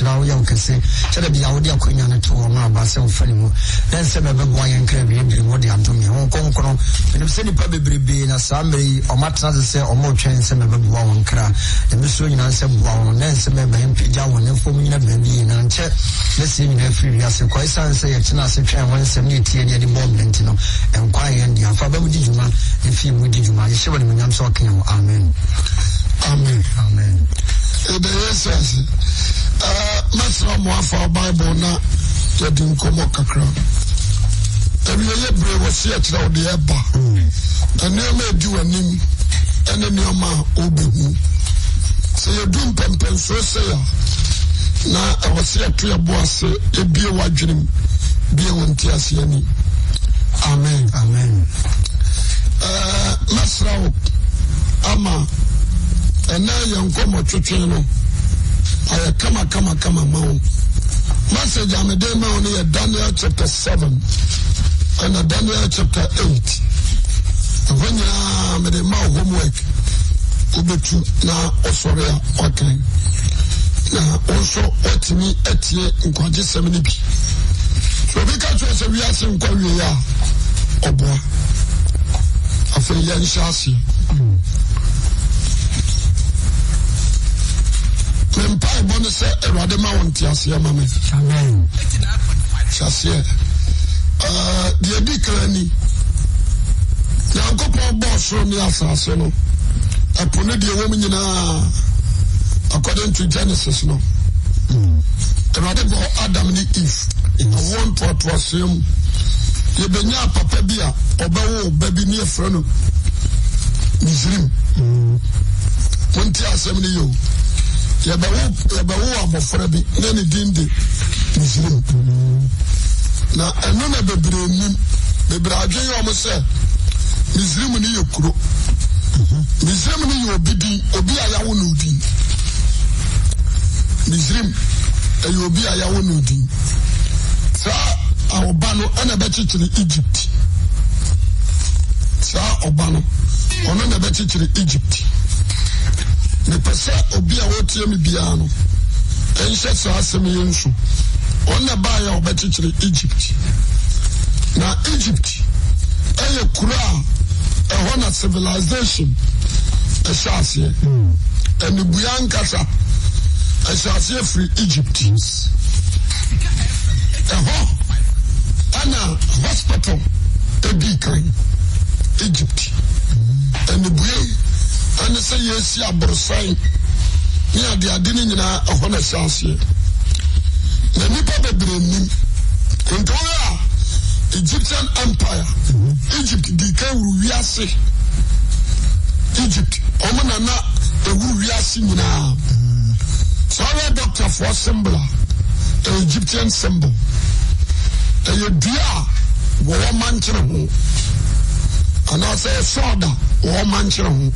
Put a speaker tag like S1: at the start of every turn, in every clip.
S1: shirawo ya ukese chada bi awodi akonya ne to ma ba se ofani mu dan se be bo ayen kra bi ebiri mo de antomi won konkono ne se ni pa bebrebe na samri o matra se o mo twen se me be bo won kra e so nyina se bo won na se me be mpija won ne fom nyina be bi na nche ne se nyina free ya se ko isan se ye tina se twen won se ne tie ne de bomb lentino enkwa yen dia fa ba mu di juma e fi mu di juma ye she won nyam so kan o amen
S2: amen
S1: amen
S2: the essence masra mo afa bible na yedi nkomo kakra ebi ye bre wo se akira ode eba ene ma edi wanim ene ne ma obehu se ye dum pempen so se ya na wo se atu ya bo ase ebie wadwenem bie wonti ase ani amen
S1: amen
S2: masra ama ena ye nkomo twetwe no ay kama mawo message amede mawo ne Daniel chapter 7 and Daniel chapter 8 when ya amede mawo homework ubetu na osoria okay na also otimi etie nkwaje semini bi so bi ka twa se wi ase nkwawe ya oboa afa ya nshasi Mempai bone se erade ma wonti ase mama.
S1: Amen.
S2: Chase. Die dikrani. Yankopon boss ro ni asase no. Epone die wo nyina according to Genesis no. Erade go Adam ni Eve. Won to asem. Ye benya papa bia obawo baby ni efra no. Misrim. Wonti asem ni yo. Yabawo abofra bi na ne dinde Misrim na eno na bebre nim bebre adwen yo mo se Misrim ni yekuro Misrim ni yo bidi obi ayawo no din Misrim ayo obi ayawo no din sa awobano ana be chichiri Egypt sa obano ono na be chichiri Egypt ne pesa obi a wotie me bia no enhye sa asem yensu onna ba ya obechichire Egypt na Egypt eye kura e hona civilization e shase eni buyankasa e shase free Egypt e ho ana hospital e bi kan Egypt eni buye ane se yesi abrosan ni ade ni nyina ahona sansie na nipa bebre nim kontoya Egyptian Empire Egypt di ka wuru wiase Egypt omuna na ewuru wiase nyina so our doctor for symbol the Egyptian symbol the dia wo manchire ho ana say soda wo manchire ho.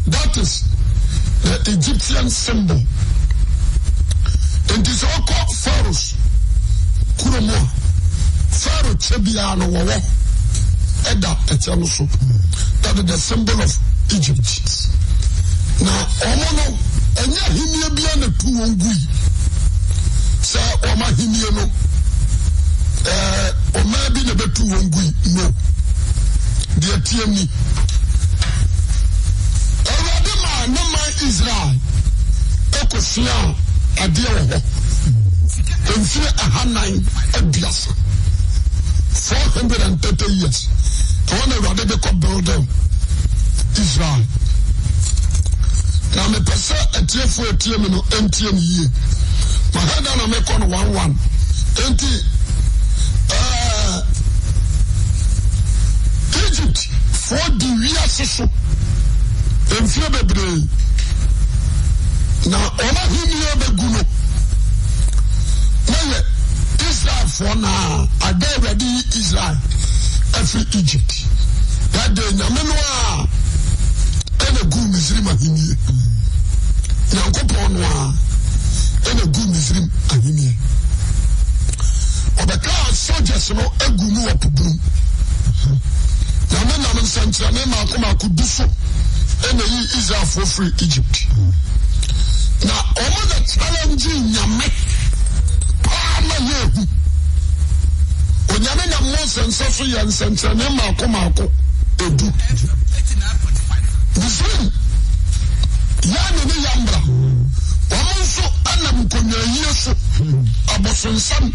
S2: That is the Egyptian symbol. It is all called Pharaohs. Kuromo. Pharaoh Chebiano Wawa. Eda Etianuso. That is the symbol of Egypt. Now, Omono, Enya Himia Biana Tuongui. Say, Oma Himia no. Oma Bina Betuongui. No. Dear TME. No man Israel ekofia ade wo enfia ahanan abiasa 430 years when they were to build Israel na me pesa etiefo etiem no entiem yie ma hada na me kon 11 enti Egypt for the years so enfia bebre na ona himie beguno na Israel for na ade ready Israel every Egypt that day nyameno a ene gu Misrim ahimie Yankopon no a ene gu Misrim ahimie obeka soldiers no egu mu opubrum na nsanchane ma akoma kuduso ene yi Israel for free Egypt. Now, all the challenge nsa so yɛ nsɛnkyerɛnne maako edu Muslim yɛne ne yambra wɔn nso anam nkonnwayie so abosonsam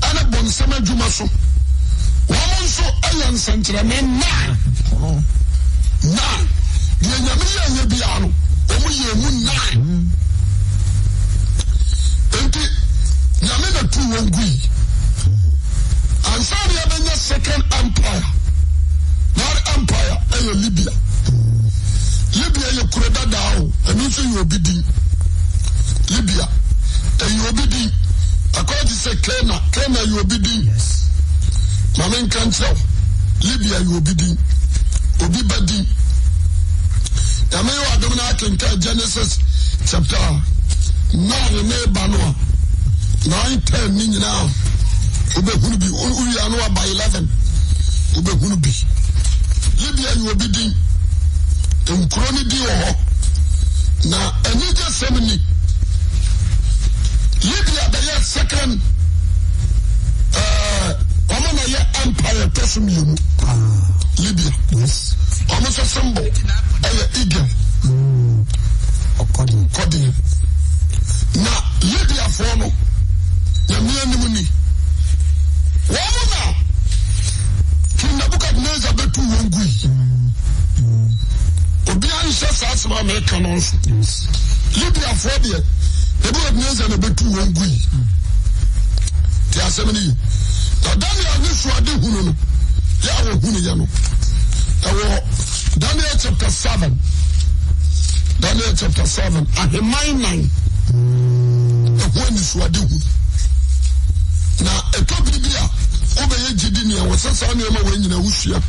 S2: ɛne bonsam adwuma so wɔn nso ɛyɛ nsɛnkyerɛnne na deɛ nyame yɛ bia no wɔn yɛ mu enti nyame na tu wɔn gui ansari yɛbɛnya second empire na empire ɛyɛ Libya yɛ kuro dadaa o ɛno nso yɛ obi din Libya ɛyɛ obi din according to say Kenya yɛ obi din mame nka nkyerɛw Libya yɛ obi din obi ba din nyame yɛ wadom na akenka Genesis chapter 9 ne ba no a 9-10 ni nyinaa wobɛhunu bi wowia no aba 11 wobɛhunu bi Libya yɛ obi din nkuro ne di wɔ hɔ na anigye sɛm ni Libya bɛyɛ second ɔmo na yɛ empire tɔ so mmienu Libya ɔmo sɛ symbol ɛyɛ eagle ɔkɔden na Libyafoɔ no nyame anim ni wɔn na King Nebuchadnezzar bɛtu wɔn gui obi anhyɛ saa asɛm a mɛka no nso Libyafoɔ deɛ Nebuchadnezzar na bɛtu wɔn gui te asɛm no yi na Daniel ne suade hunu no yɛ a wɔhunu yɛ no ɛwɔ Daniel chapter 7 ahemman 9 ɛho ani suade hu na ɛtɔ biribi a wobɛyɛ gyidi nea wɔsɛ saa nneɛma wɔ nyina wosua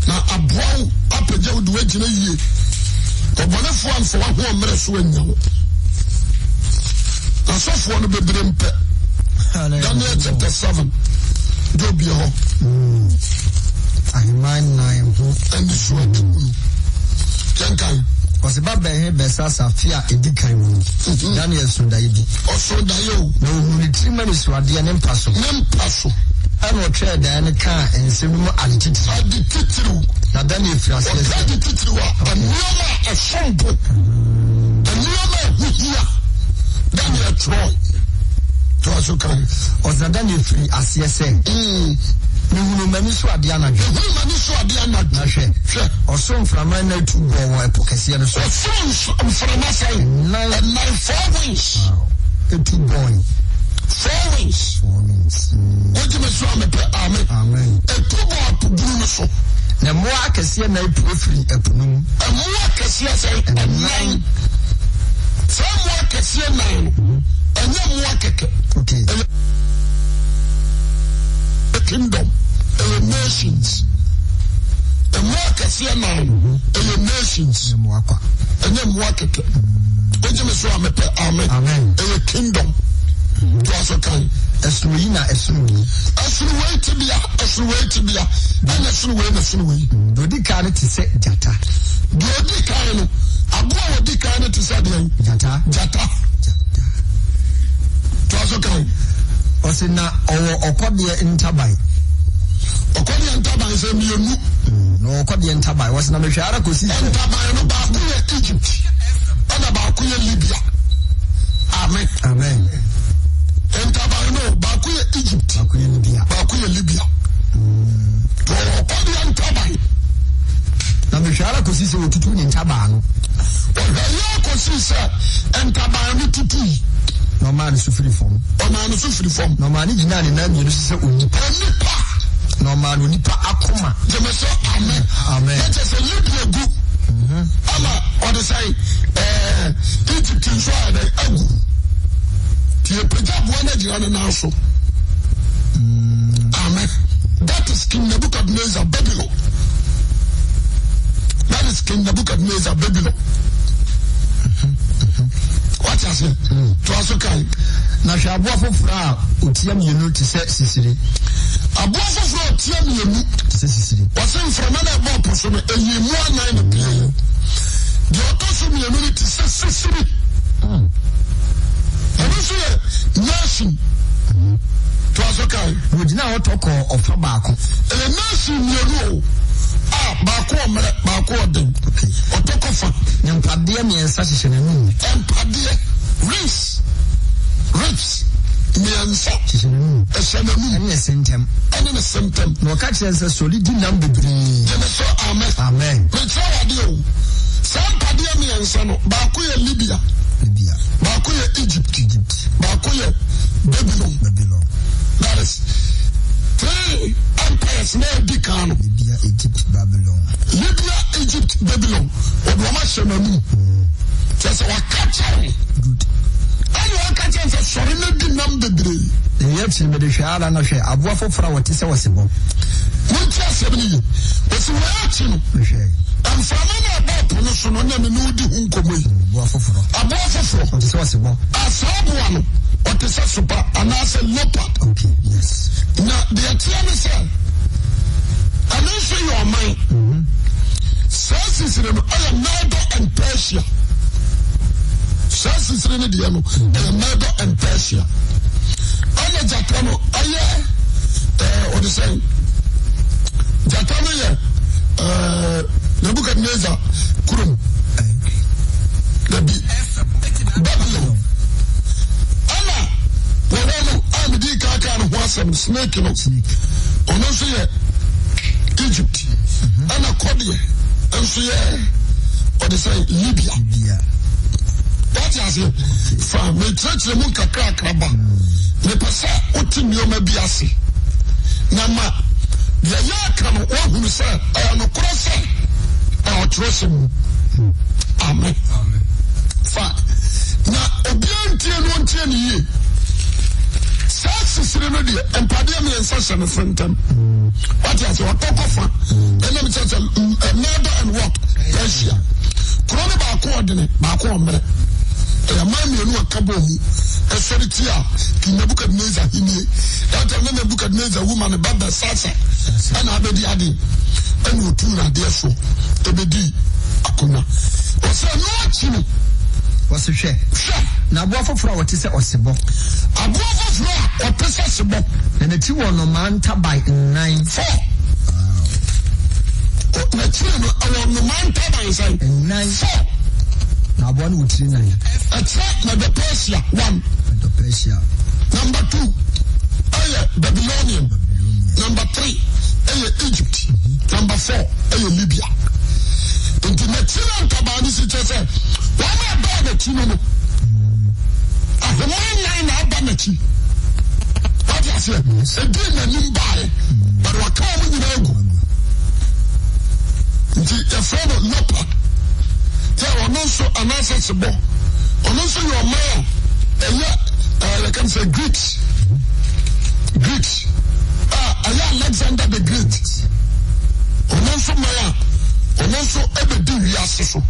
S2: na aboa wo apagya wo de woagyina yie ɔbɔnefoɔ amfa woaho mmerɛ so anya wo na sɔfoɔ no bebree mpɛ Daniel chapter 7 de obia hɔ
S1: ahemman 9 ho
S2: ɛne suade hu yɛnkan
S1: ɔsɛ ba bɛhe bɛsa safe a ɛdi kan mu Daniel so daeɛ bi
S2: ɔso daeɛ o
S1: na ɔhunu ne tirima ne suadeɛ ne mpa so ɛna ɔtwerɛ daeɛ no kaa nsɛm mu ade titiriw na Daniel firi aseɛ sɛ
S2: ade titiriw a nneɛma a ɛsompo nneɛma a ɛhuhia Daniel twerɛ toa so kan
S1: ɔsɛ Daniel firi aseɛ sɛ mehunu m'ani so adeɛ anadwo na hwɛ ɔso mframa no atu bɔɔ wɔ ɛpo kɛseɛ no so
S2: mframa sɛe ɛnan 4 wings
S1: ɛtu bɔɔ
S2: 4 wings wogyeme so a mepɛ amen ɛtu bɔɔ apoburu no so
S1: na mmoa akɛseɛ na apuro firi ɛpo no mu
S2: mmoa akɛseɛ sɛ ɛnan saa mmoa akɛseɛ nan no ɛnyɛ mmoa kɛkɛ kingdom nations mmoa kɛseɛ nan ɛyɛ nations ɛnyɛ mmoa kɛkɛ wogyeme so a mepɛ amen ɛyɛ kingdom to aso kan
S1: ɛsoro yi na ɛsoro yi
S2: ɛsoro tibia ɛna ɛsoro wei
S1: deɛ odi kan no te sɛ gyata
S2: deɛ odi kan no aboa a odi kan no te sɛ deɛ gyata to aso kan
S1: ɔsɛ na ɔwɔ ɔkɔdeɛ ntaban
S2: sɛ mmienu
S1: na ɔkɔdeɛ ntaban wɔsɛ na mehwɛ ara kɔsi sɛ
S2: ntaban no baako yɛ Egypt ɛna baako yɛ Libya amen ntaban no baako yɛ Egypt baako yɛ Libya to ɔkɔdeɛ ntaban
S1: na mehwɛ ara kɔsi sɛ wɔtutu ne ntaban no
S2: ɔhwɛ yɛ kɔsi sɛ ntaban no tutui
S1: na ɔmaa no so firi fam
S2: na
S1: ɔmaa no gyinaa ne nan mmienu so sɛ onipa na ɔmaa no onipa akoma
S2: gyeme sɛ amen ɛkyɛ sɛ Libya gu ama ɔde sɛ Egypt nso a dɛ agu nti yɛpagya boa no agyina no nan so amen that is King Nebuchadnezzar Babylon wate ase to aso kan
S1: na hwɛ aboa foforɔ a otia mmienu te sɛ sisiri
S2: aboa foforɔ a otia mmienu
S1: te sɛ sisiri
S2: wɔsɛ mframa na ɛbɔ po so no ɛyɛ mu anan no pie deɛ ɔtɔ so mmienu no te sɛ sisiri ɛno nso yɛ nation to aso kan
S1: Wodina otoko ofa baako.
S2: Nasi mienu baako omre baako odem. Otoko fa.
S1: Nyempade miensa hyehyɛ n'anum.
S2: Empade ribs miensa hyehyɛ n'anum.
S1: Ɛne sentem.
S2: Ɛne sentem.
S1: Na ɔka kyerɛ sɛ solidi nam bebree.
S2: Jeneso
S1: amen.
S2: Me try adio. Empade miensa no baako yɛ Libya. Baako yɛ Egypt. Baako yɛ Babylon. That is 3 empires na di kano.
S1: Libya, Egypt, Babylon.
S2: Odwama hyɛnamu. Sɛ wakakya.
S1: Good.
S2: Ɛne wakakya sɛ sɔre no di nam bebree.
S1: Ɛyɛ kyerɛ mede hwɛ ala na hwɛ aboa foforɔ a wɔte sɛ wɔsebɔ.
S2: Wonti asɛm no yi. Wɔsi wɔakyi no.
S1: Hwɛ.
S2: Amframa na ɛbɔ po no so no na me no di ho nkɔmmɔ yi.
S1: Aboa foforɔ. Wɔte sɛ wɔsebɔ.
S2: Asaboa no. Wɔte sɛ sopa anaasɛ leopard.
S1: Okay, yes.
S2: Na deɛ teɛ no sɛ ɛno nso yɛ ɔman. Saa sisire no ɛyɛ Medo and Persia. Saa sisire no deɛ no ɛyɛ Medo and Persia. Ɛna Japan no ɛyɛ ɔde sɛ Japan no yɛ Nebuchadnezzar kurom. Dabi Babylon. Ɛna wɔwɔ no a mede kaka no ho asɛm snake no ɔno nso yɛ Egypt. Ɛna kɔdeɛ nso yɛ ɔde sɛ Libya. Wate ase fa mekyerɛkyerɛ mu nkakrakra ba mepɛ sɛ wote nneɔma bi ase na ma deɛ yɛ aka no woahunu sɛ ɛyɛ nokorɛ sɛ ɔkyerɛ sɛ mu. Amen. Fa na obiara ntie no ntie ne yie. Saa sisire no deɛ mpadeɛ mmiɛnsa hyɛ ne fentam. Wate ase ɔtɔkɔ fa ɛnam kyerɛ sɛ Medo and what? Persia. Kuro no baako ɔdene baako ɔmmerɛ. Ɛyɛ maa mmienu aka bɔ mu ɛsɔre ti a King Nebuchadnezzar hinie. Ɛtɛ ne Nebuchadnezzar woman ba Belshazzar ɛna abɛdi ade ɛna otu nadeɛ so ɛbɛdi akonnwa. Ɔsɛ no akyi no
S1: wɔse hwɛ na aboa foforɔ a wɔte sɛ ɔsebɔ.
S2: Aboa foforɔ a ɔte sɛ sebɔ.
S1: Na n'akyi wɔ nnomaa ntaban 9.
S2: 4. N'akyi no ɛwɔ nnomaa ntaban sɛn?
S1: 9.
S2: 4.
S1: Na aboa no wɔ tiri 9.
S2: Ɛkyerɛ Medo Persia 1.
S1: Medo Persia.
S2: Number 2 ɛyɛ Babylonian. Number 3 ɛyɛ Egypt. Number 4 ɛyɛ Libya. Nti n'akyi no ntaban no si kyerɛ sɛ wɔn a ɛbaa n'akyi no ahoma 9 na aba n'akyi. Wate aseɛ ɛdi n'anim baeɛ bɛde waka wɔn nyinaa agu. Nti yɛfrɛ no leopard. Sɛ ɔno nso anaasɛ sebɔ ɔno nso yɛ ɔman a ɛyɛ yɛka sɛ Greeks a ɛyɛ Alexander the Great. Ɔno nso man a ɔno nso ɛbɛdi wiase so.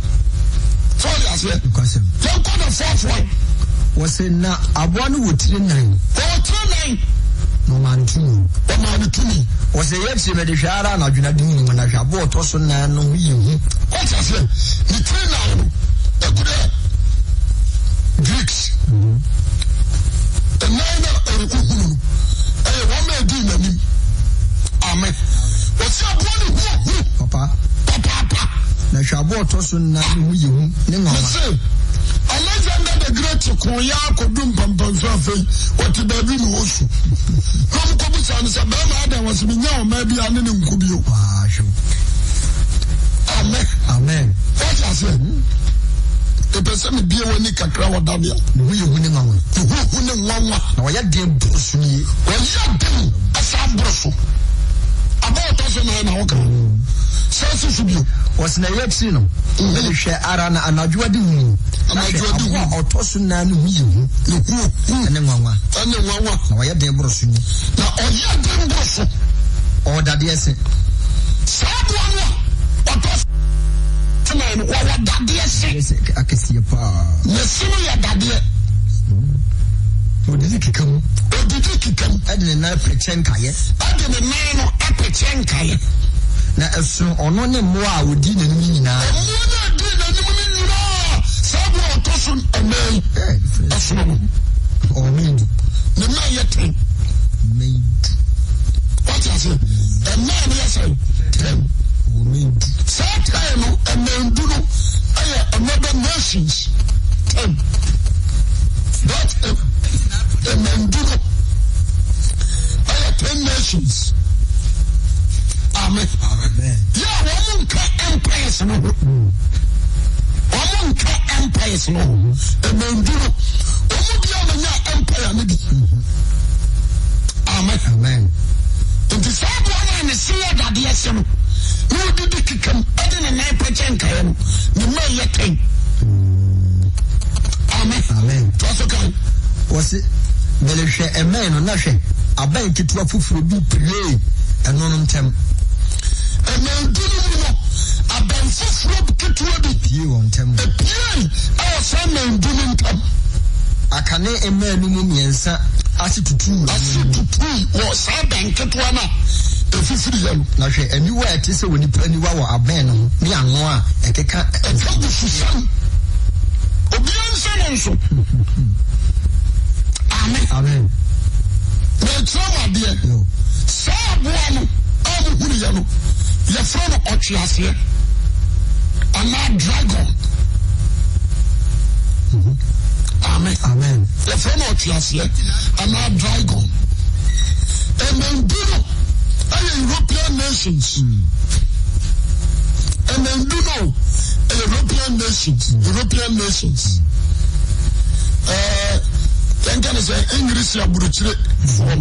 S2: Sɔɔde aseɛ yɛnkɔ the 4th one.
S1: Wɔse na aboa no wɔ tiri 9.
S2: Ɔwɔ tiri 9.
S1: Na
S2: ɔmaa no tumi.
S1: Wɔse yɛkyerɛ mede hwɛ ara na adwena de mu na hwɛ aboa ɔtɔ so 9 no ho yɛ hu.
S2: Wɔte aseɛ ne tiri 9 no ɛgu dɛ Greeks. The 9 a ɛrekuhunu no ɛyɛ wɔn a ɛdi n'anim. Amen. Wɔse aboa no hu
S1: papa. Na hwɛ aboa ɔtɔ so 9 no ho yɛ hu ne nwanwa.
S2: Alexander the Great ko ya akɔdu mpampanso afei wɔte baabi na wɔsu. Na ɔmokɔbusa no sɛ bɛrima ada wɔ sɛ menya ɔma bi a ne nko bio. Amen. Wɔte aseɛ. Ɛpɛ sɛ mebie w'ani kakra wɔ dadeɛ.
S1: Ne ho yɛ hu ne nwanwa.
S2: Na
S1: wɔyɛ den boro so nie.
S2: Wɔyɛ den ɛsa boro so. Aba ɔtɔ so 9 na wɔka. Sɛ si so bio.
S1: Wɔse na yɛkyiri no mede hwɛ ara na anadwoa de hu. Aboa ɔtɔ so 9 no ho yɛ hu. Ne nwanwa. Na wɔyɛ den boro so nie.
S2: Na ɔyɛ den boro so.
S1: Ɔdadeɛ se.
S2: Saa aboa no a ɔtɔ so 9 no wɔwɔ dadeɛ se.
S1: Akɛseɛ paa.
S2: Ne se no yɛ dadeɛ.
S1: Odidi keka mu.
S2: Ɛde
S1: ne 9 pɛkyɛ nkaeɛ.
S2: Ɛde ne 9 no apɛkyɛ nkaeɛ.
S1: Na ɛsono ɔno ne mmoa a wɔdi n'anim nyinaa.
S2: Mmoa no adi n'anim nyinaa. Saa aboa ɔtɔ so 9 ɛsono no.
S1: Ɔmɛndu.
S2: Ne mma yɛ 10.
S1: Mɛndu.
S2: ase no no didi kikam ade na 9% kae no ne ma ye 10 amen to so kan
S1: wose bele hwe emen no na hwe aban ketua fufuro bi pray eno no ntem
S2: emen dunu no aban fufuro ketua bi
S1: pie won ntem
S2: pie awo sa men dunu ntem
S1: akane emen no mu miensa asitutu
S2: wo sa ban ketua na efifiri ya no
S1: na hwe aniwa etese woni paniwa wo aban no ni ano a ekeka
S2: efagu susan obiansa nso
S1: amen
S2: na trauma de sa aboa no amuhuru ya no ya fra no otwease ana dragon amen ya fra no otwease ana dragon and then European nations and then European nations then can say English ya buruchire for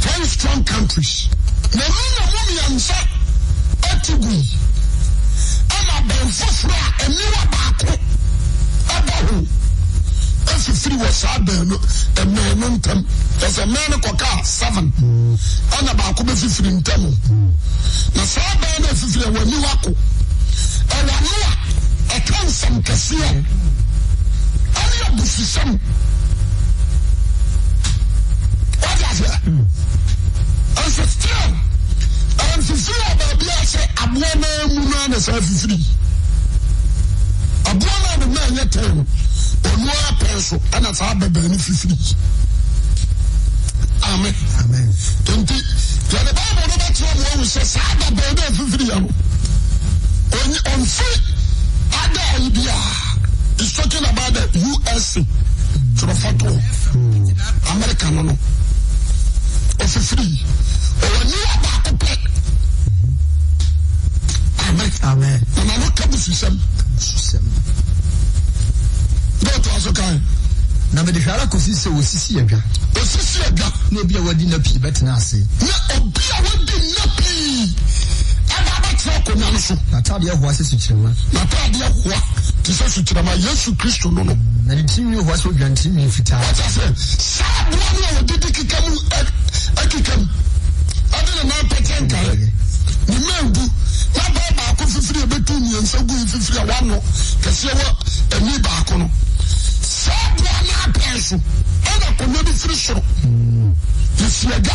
S2: 10 strong countries na mumi ansa atugui ama benfofra eniwa baako abahu efifiri was abeno emeno ntam as a man koka 7 ana baako be fifiri ntam na sa abeno efifiri wani wako ewanoa ekansam kasiya ani abusisam what is it and still and fifiri baby say abwana mu na na sa fifiri abwana no na yetem onu apenso ana sa bebe ni fifiri amen enti ya the Bible no bet you say sa bebe ni fifiri ya no on free other idea is talking about the USA to the photo America no of free or new about to amen and I not come to some don't also kind
S1: na me de hwara kosi se osisi adwa na obi a wadi na pi betena ase
S2: na obi a wadi na pi aba tra ko na so
S1: na tade ho ase sukyerema
S2: na tade ho ti se sukyerema Yesu Kristo no
S1: na ni timi ho ase odwantimi fita
S2: what I say sabu no odidi kikamu akikam adena na petenka ni mendu na ba ko fifiri betu ni ensagu fifiri awano kase wo ani ba ko no sabu na penso ana ko no di firi soro yesiaga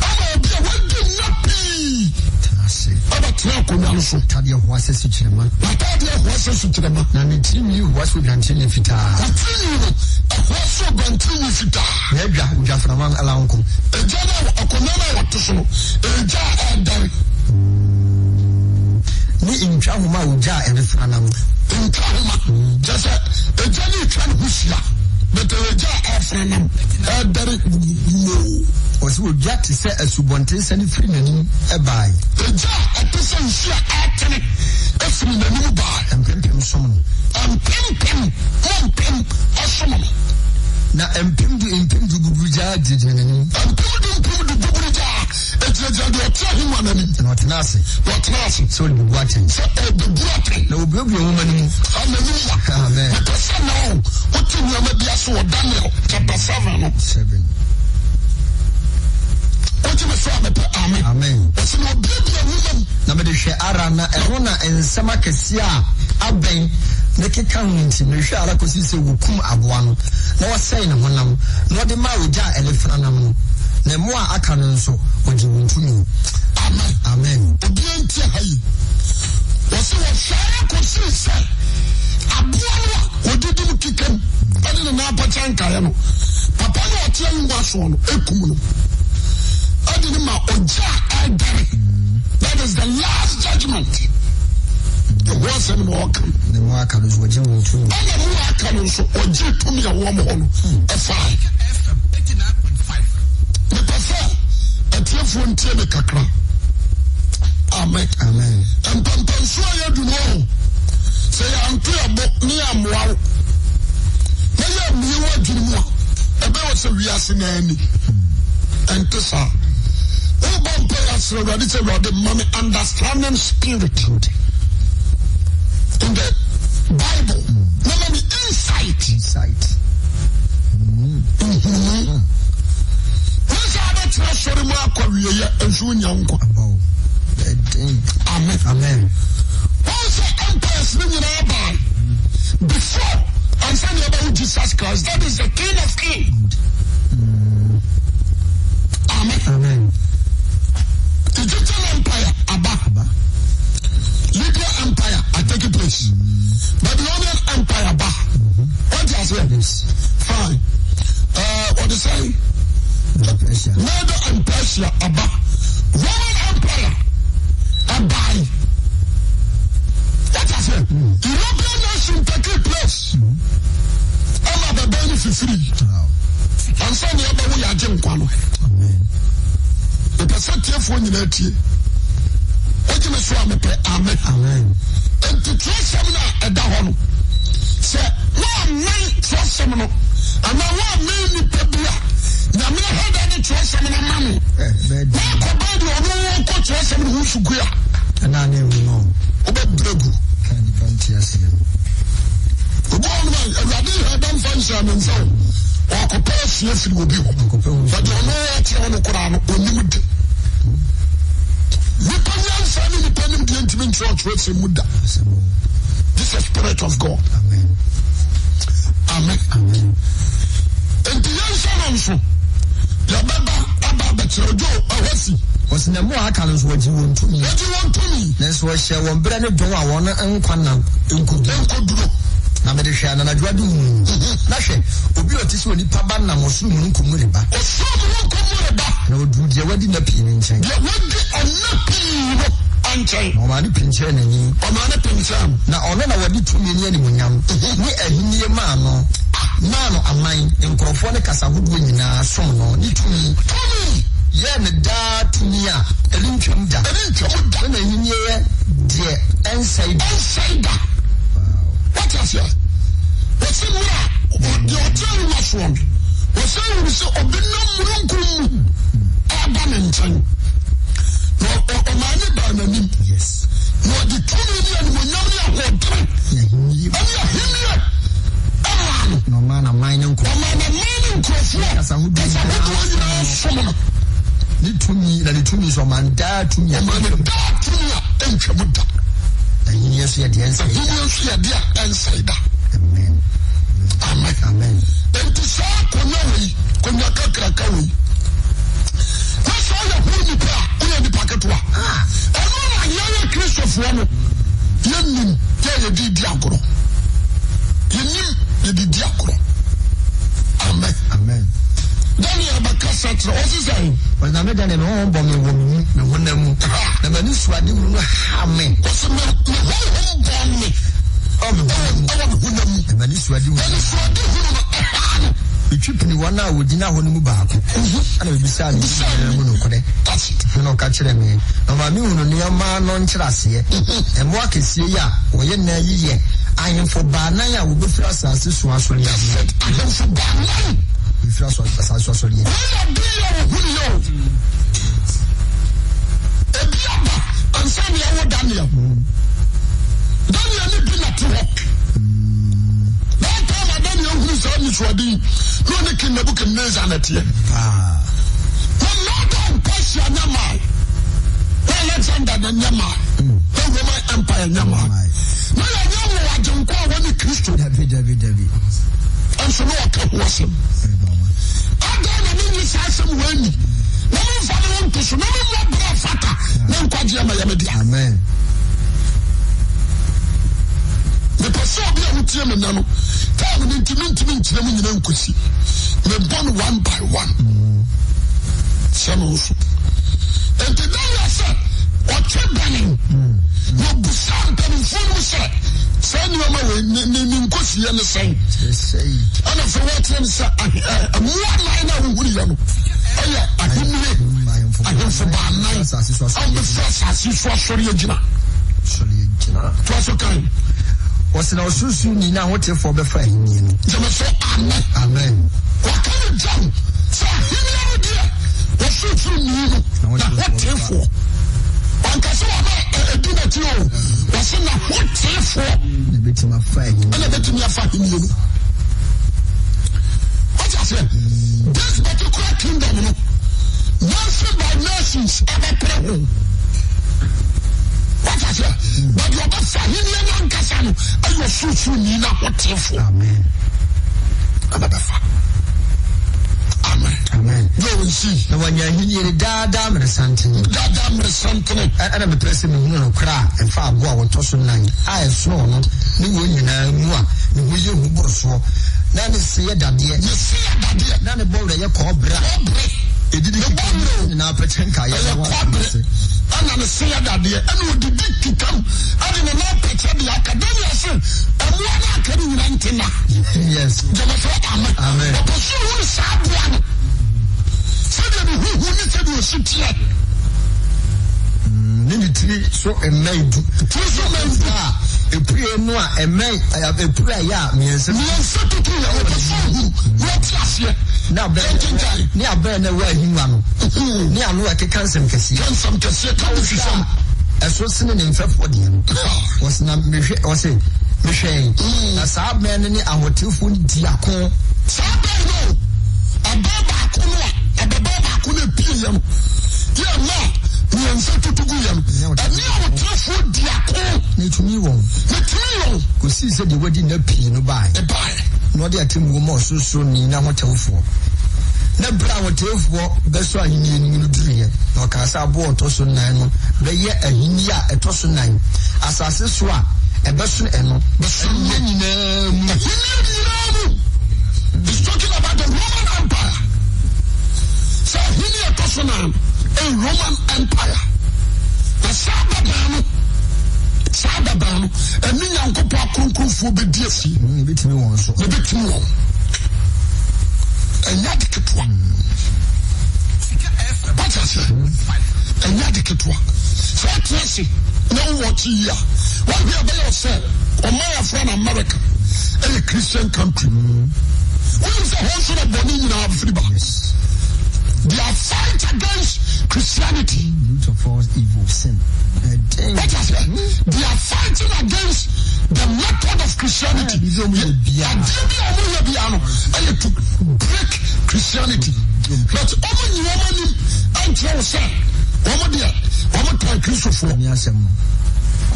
S2: ana obi a wadi na pi aba tia ko na so
S1: tade ho ase sukyerema
S2: na
S1: ni timi ho ase odwantimi fita
S2: so bantini fita
S1: ya dwa udwaframan alanko
S2: ejana akonana watoso eja edare
S1: ni intwa homa uja erefranam
S2: intwa homa just ejani twan husia but eja efranam edare no
S1: oso uja ti se asubonten sani firi nanim ebai
S2: eja atesa husia atene efiri nanim ba
S1: empem somo
S2: empem asomo
S1: na empem du gubuja didinani
S2: empem du gubuja ejeje de otiahima nani
S1: na otenase so le bubu aten
S2: so bubu aten
S1: na obiobio homa ni
S2: hallelujah
S1: amen
S2: because now what you am bia so Daniel chapter 7 what you say amen so no obiobio homa
S1: na me de hwe ara na eho na ensema kese a aben ne keka hunti me hwe ara kosi se wukum aboa no na wasai ne honam na ode ma oja elefranam no na mo a aka no nso oji wuntumi amen
S2: obianti hayi wose wo hwe kosi se aboa no odidi mu kikam ade na apachanka ya no papa no otia ngwa so no ekum no ade ne ma oja edare that is the last judgment. The worst and more come.
S1: The more comes what you want to.
S2: And the more comes or G to me a woman. A 5. The prefer a telephone tele kakra. Amen. And Pampansua do know. Say I'm clear about me, I'm wow. May I be what you want. About a reason any. And to say, oh, the money understanding spirit in the Bible. Normally insight. Amen. Also, empires before and send about Jesus Christ. That is the King of Kings. Amen. Egyptian Empire, Abba. Libya Empire, I take a place. Babylonian Empire, Abba. What does it mean? Fine. What is it? Medo and Persia, Abba. Roman Empire, Abba. What does it mean? European nation take a place. I'm at the benefit free. And so the other way I jump on. Amen. The percentage for you that year. What you must want to amen. Amen. And to trust seminar at the home. Say, no, man, trust seminar. And I want me to be now, me heard any trust seminar money. Now, combine your own trust seminar who should go. And I know. About Bregu. Can you fancy? The one man, I didn't have them function and so. Or compare fear will be. But you know what you want to Quran unlimited. We can find independent the intimate church with some Muda. This is spirit of God. Amen. Amen. Amen. And the young son also, your Baba Betrojo, Awasi. Was in the more accounts what you want to me. What you want to me? That's what she won't bring it to our one and Kwana. You could do. Na me de hwe na na dwadu na hwe obi otisi oni paba na mosu mu nkomuriba na odu de wadi na pii nchen de wadi onna pii no anchen o ma ni pinche na ni o ma na pinche na ono na wadi tumi ni animunyam ni ahiniye ma no aman nkrofo ne kasa hudu nyina som no ni tumi ye ne da tumi a elintwam da na ahiniye de ensaida. What is it? What's in here? The hotel was one. What's in here? Oh, the number Abaninton. No, Omani Banani. Yes. No, the 2 million will not have no man, a mining cross. As I would need to me, that it to me, so man, dad to me, and Chabuta. And you see at the answer. Amen. Amen. Amen. And to say, Konaka. That's all the holy prayer in the packet. And when I hear a Christopher, you did Diacro. You did Diacro. Amen. Amen. Daniel Bacasset, what's his name? When I made an home bombing woman, the one the man swadi will have me. What's the home bombing? The man swadi will be tripping 1 hour with dinner when you move back. And will be sad. That's it. You know, catch them. No, my new near man on Chassis and walk is here. When you're near ye, I am for Banaya will be first as this one. I am for Banaya. If you are so sorry, and some young Daniel. Daniel lived at work. That time I Daniel who's on this wedding, no king Nebuchadnezzar at you. No northern Persia Yamai, Alexander Yamai, the Roman Empire Yamai. No, I know what you call when the Christian David. And so no one was him. I don't know some way. No one follow to so no more brafata. No kwajia Yamedi. Amen. The person be a mutia nano. Tell me intimate them in Nkusi. Me born one by one. Some also. And the day I said, what you burning? No busan coming from say. Send your way, Nkusi and the same. And if I want to say, I'm one line of William. Oh, yeah, I am for Banai. I'm the first as you saw Shoriagina. Twas okay. Was in our Susu Nina, what you for the friend? Amen. Amen. What can you do? So, he never did. What should you need? What
S1: bit my fire.
S2: And I bet me a fucking you. What I said, this particular kingdom, nation by nations, ever pray. What I said, but you're not saying young Cassano, and you're so Nina, what you for? Amen. Another fact. Amen. You will see. No one you're damn something. Damn something. And I'm a person who cry and far go on toss nine. I have sworn, no winning, no will you who was so. None is see that dear. You see that dear. None of both your cobra. It didn't come in our pretend. I am a say that dear. And would the big to come. I didn't know pretend the academia. And one academy. Yes. Amen. So a maid, a prayer no, a man, I have a prayer, means now, near burn away him one. Near like a cancer, as was seen in February, was not was it Michelle, a sad man in our 2 foot diacon. Sabano, a baba couldn't pay him. Yeah, no. And now, 2 foot diacon, to me won't. Because he said the wedding no pay no buy. No, they are two more so soon in our telephone. No brown tail for that's why you need to do it. No, Casa bought also 9, but yet a India a toss 9. As I said, swap a person and he's talking about the Roman Empire. So, he a person a Roman Empire. The Sababano, and me uncle Pakunku for the DSC, bit me one, so a bit more. A Yadicate one. What I say? A Yadicate one. So, Tracy, no what year. What we are there said, or my friend America, a Christian country. What is the whole sort of body in our freedom? They are fight against Christianity. Root of all evil sin. What I say? They are fighting against the method of Christianity. And to break Christianity. But only woman until say, woman can Christopher.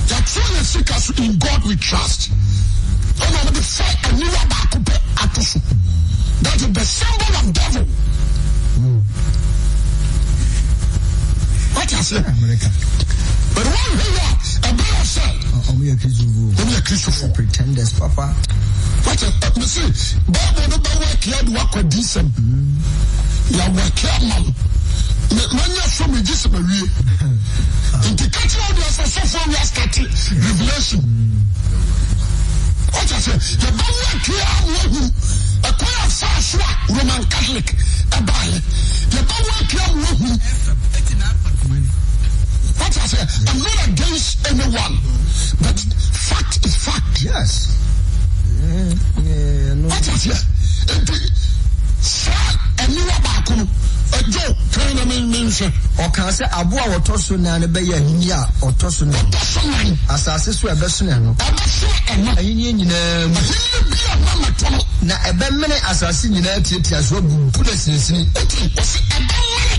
S2: That truly seek us in God we trust. And I'm the fight and you are back at that is the symbol of devil. What I say? But one who a better say, only a Christopher pretenders, Papa. What a see, Bible no work here, work with decent. You are working, man. Many of them just Marie. In the country of the Association, we are starting revelation. What I say? The Bible here, a queer fast Roman Catholic, a buy. The Bible here, what I say? I'm not against anyone, but fact is fact. Yes. What I say? And you are back on a joke. Or can I say, Abu or Tosun and a Bayer India or Tosun? As I say, a person and now a bad minute assassin united as well, put us in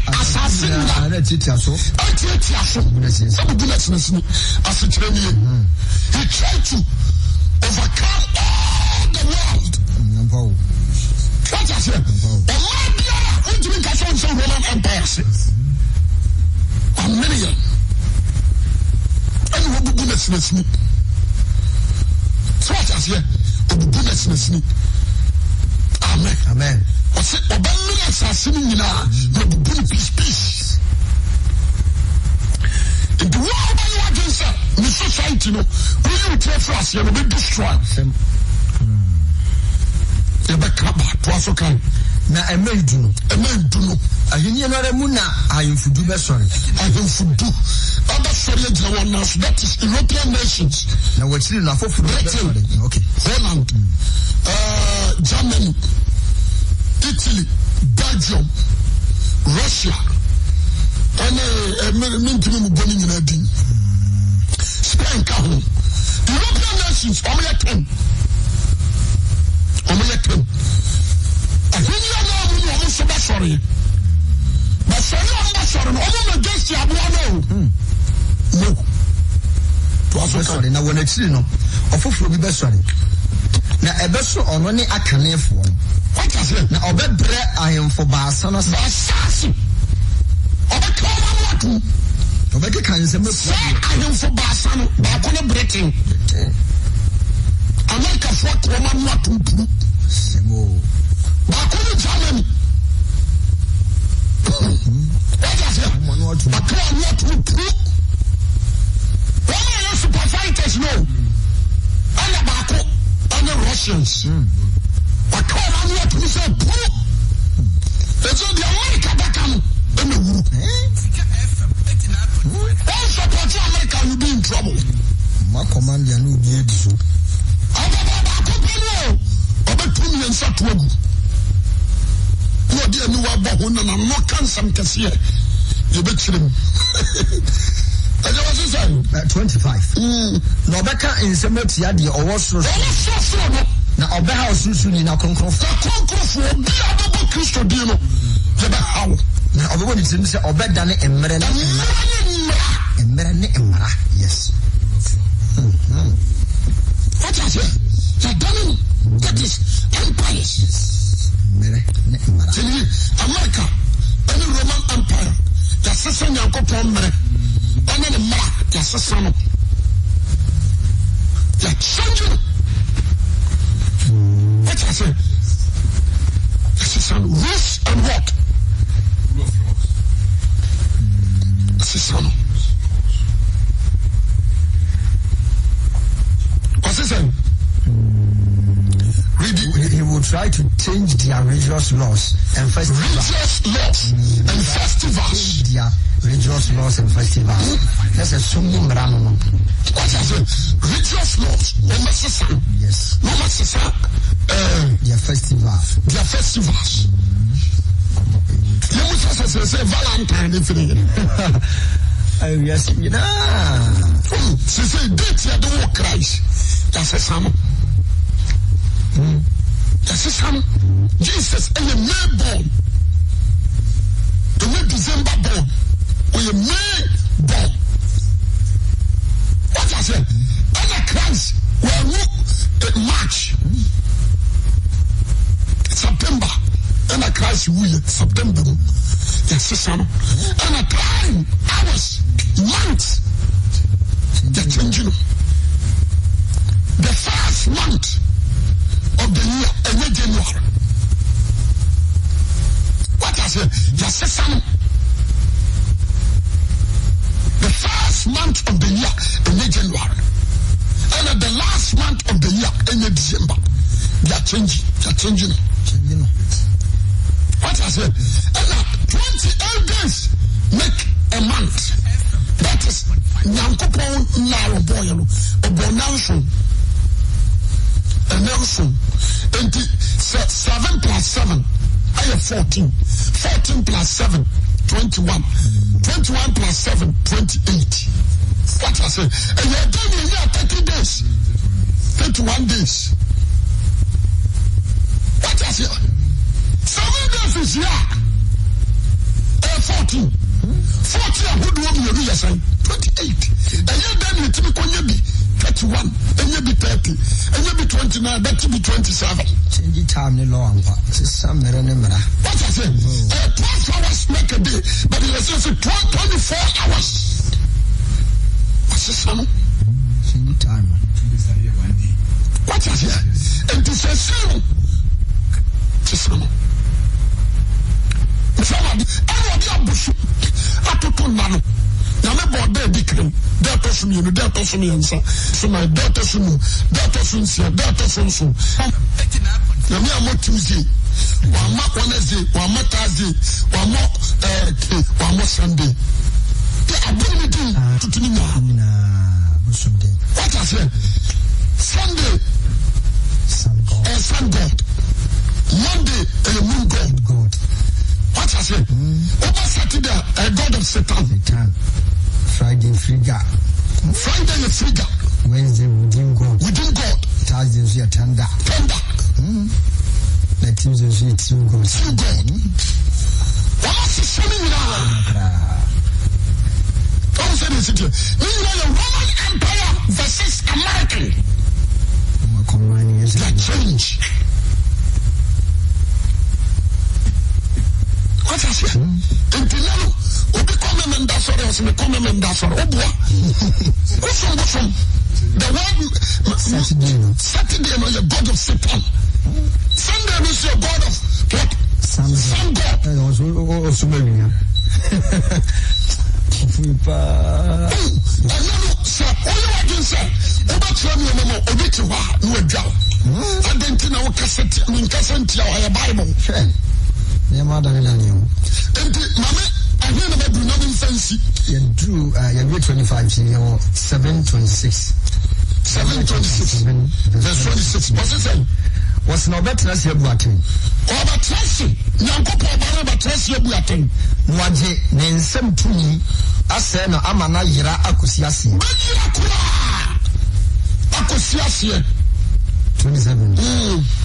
S2: assassin. I let it so. I take as a training. He tried to overcome all the world. What I said? The Roman Empire. A million. And what the goodness is me. So what I said? The goodness is me. Amen. Amen. I said, the million assassin in the good peace. In the world you are against the society, no, will you tell for us, you will be destroyed. You be covered, to us, okay. Na eme duno. Ahini enore mu na ayemfudu be sori. Ayemfudu. Aba sori agina won now, that is European nations. Na wachiri na afofuru be sori. Okay. Holland, Germany, Italy, Belgium, Russia. Ene mintimi mu boni nyina din. Spain ka ho. European nations, I'm yet 10. I'm yet 10. I think you know almost so sorry. But sorry, I'm not sorry. I'm against you. No.
S1: Sorry, now when it's no, of be best sorry. Now, a best on only a canal for what is it? Now, I am for Bassana. Obeke can say
S2: I am for Bassano, but I'm not breaking. America fought woman not to do. But Germany. What is it? But I'm not to do. Why are you super fighters? No. And about the Russians. But I'm not to say, it's the America that come in the group. All support America will be in trouble.
S1: My command, you know, be so.
S2: I'm not cancer here. You bet him.
S1: 25. No better in Semeti Yadi or was so. Now, Oba House soon in our concourse. Christo Dino. Now, everybody seems to obey Danny and Merana. Yes.
S2: What is it? That is empires. America, any Roman Empire, the Sassan Yankopon, and the Mark, the Sassan. You're changing. What is it? The Sassan, Rules and what? The Sassan. What's it saying?
S1: He will try to change their religious laws and festivals. Their religious laws and festivals. That's a summo brano.
S2: What is it? Religious laws.
S1: Yes. Their festivals.
S2: Their festivals. You must say Valentine if it
S1: oh, yes, you know.
S2: She said, date you do Christ. That's a summer. That's a son. Jesus and a May born. The May December born. Or a May born. What I said? And a Christ will walk in March. September. And a Christ will September. That's a son. And a time, hours, months. They're changing. The first month of the year, and January. What I say? Yes, son. The first month of the year, and January. And at the last month of the year, and December. They are changing. They are changing. What I say? And 28 days make a month. That is Nyankopon now boy, a bonanza. And Nelson, 7 plus 7, I have 14. 14 plus 7, 21. 21 plus 7, 28. What I say? And you're doing in here 30 days. 31 days. What I say? 7 days is here. 14. 40 who do you do say? 28. And you're done with me. 31, and you be 30, and you be 29, that you be 27.
S1: Change time no longer. Some what
S2: I say? 12 hours make a day, but it says 24 hours. What's this one?
S1: Change time.
S2: What I say? And this is zero. This one. I will be I took on Nano. Now, my boy, decree. Delta from you, Delta from you, so my daughter from you, Delta from you, Delta from you. Now, me, I'm not Tuesday. One more Wednesday, one more Thursday, one more Sunday. I bring it to me now. What I say? Sunday, sun God. Monday, a moon God. What I say? Over Saturday, a God of Satan.
S1: Friday, frigga.
S2: Friday, a frigga.
S1: Wednesday within God.
S2: Within God.
S1: Thursday is your tender. The Tuesday is your true God.
S2: True God. What's the same now? Don't say this again. The Roman Empire versus American. They change. What is it? Until obi come and that's what else. Me come and that's what. Obua. What's the word Saturday is the God of Satan. Sunday is your God of what? Sun God.
S1: Also maybe. You drew 25 year 726.
S2: 726 verse 26. What's it saying?
S1: Was no better as you button.
S2: Over Tracy, Yanko Papa Tracy Buatin.
S1: Waje, Nensem to me, Asena Amana Yira Akusiasi.
S2: Akusiasi
S1: 27.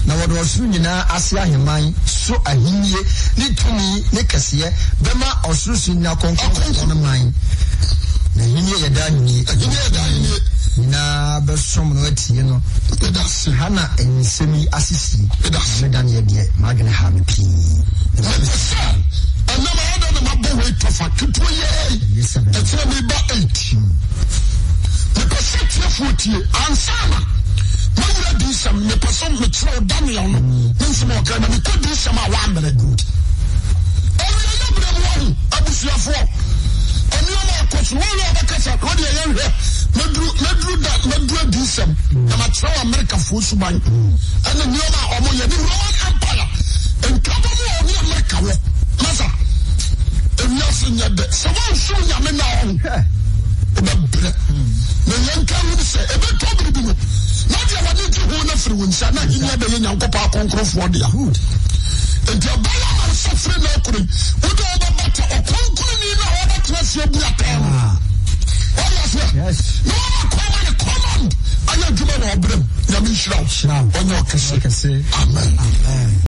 S1: Now what was Sunina Asia Himai, so a hinye, ni to me, Nikasia, Bema or Susina Concord on the mine. The hinye Yadani, na besom no ati no
S2: that's
S1: hana ensemi asisi medan ye de magene ha me pi
S2: and now I don't know my boy to fuck to it's me ba 8 the perception for you ansama no we do some me person me throw Daniel no means more can me could do some 1 minute good every abusuafo and you know coach we are because what you hear Medru Disem, and I try America for Suban, and the Noma Omoya, the Roman Empire, and probably only America. Massa, and nothing yet. Someone show Yaman now. The young can say, a bit of it. Not your one to who never wins, and I hear the young papa conquer for the hood. And your Bala is suffering, would all the better or conquering in order to see a black.
S1: Yes.
S2: No command. I am Juma Obrim. Yamin Shroud. On your Amen. Amen.